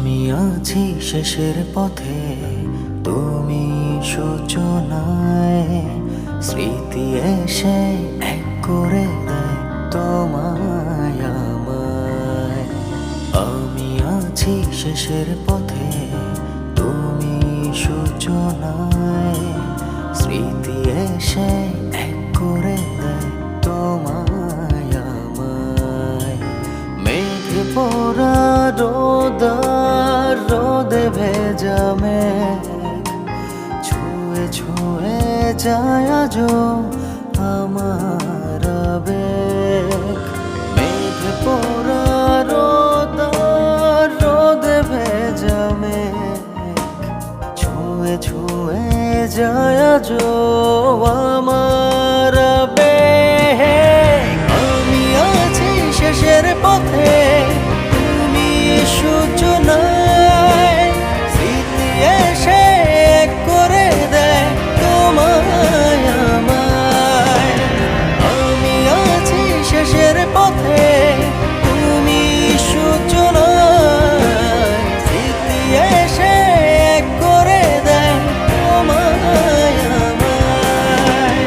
আমি আছি শেষের পথে, তুমি সূচনায়। স্মৃতি এসে এক করে দেয় তোমায় আমায়। আমি আছি শেষের পথে, তুমি সূচনায়। স্মৃতি এসে এক করে দেয় তোমায় আমায়। মেঘ পড়া রোদে ভেজা মেঘ ছুঁয়ে ছুঁয়ে যায় আজো আমার আবেগ। মেঘ পড়া রোদে ভেজা মেঘ ছুঁয়ে ছুঁয়ে যায় আজো আমার আবেগ। আমি আছি শেষের পথে, তুমি সূচনায়। স্মৃতি এসে এক করে দেয় তোমায় আমায়। আমি আছি শেষের পথে, তুমি সূচনায়। স্মৃতি এসে এক করে দেয় তোমায় আমায়।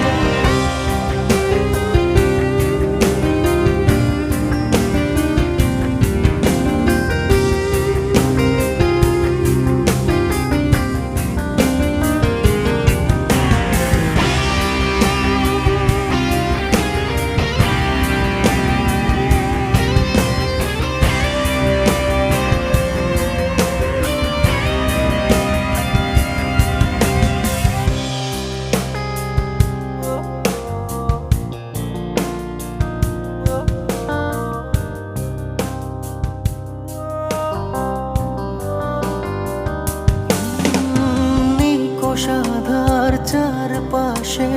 সাধার চারপাশে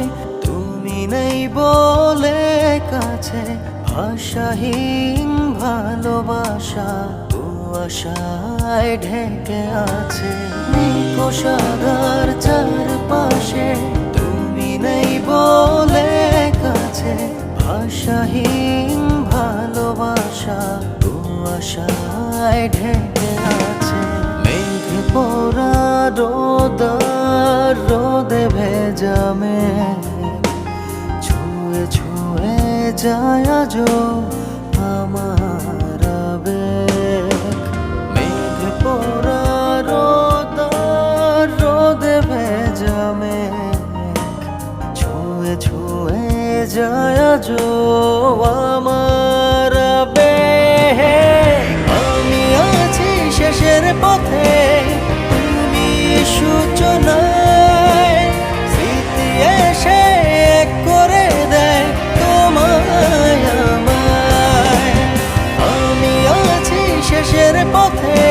তুমি নেই বলে কাছে। ভাষাহীন ভালোবাসা কুয়াশায় ঢেকে আছে। সাধার চারপাশে তুমি নেই বলে কাছে। ভাষাহীন ভালোবাসা কুয়াশায় ঢেকে আছে। মেঘ পড়া রোদে ভেজা মেঘ ছুঁয়ে ছুঁয়ে যায় আজো আমার আবেগ। মেঘ পড়া রোদে ভেজা মেঘ ছুঁয়ে ছুঁয়ে যায় আজো আমার আবেগ। আমি আছি শেষের পথে, তুমি সূচনায়। স্মৃতি এসে এক করে দেয় তোমায় আমায়। আমি আছি শেষের পথে,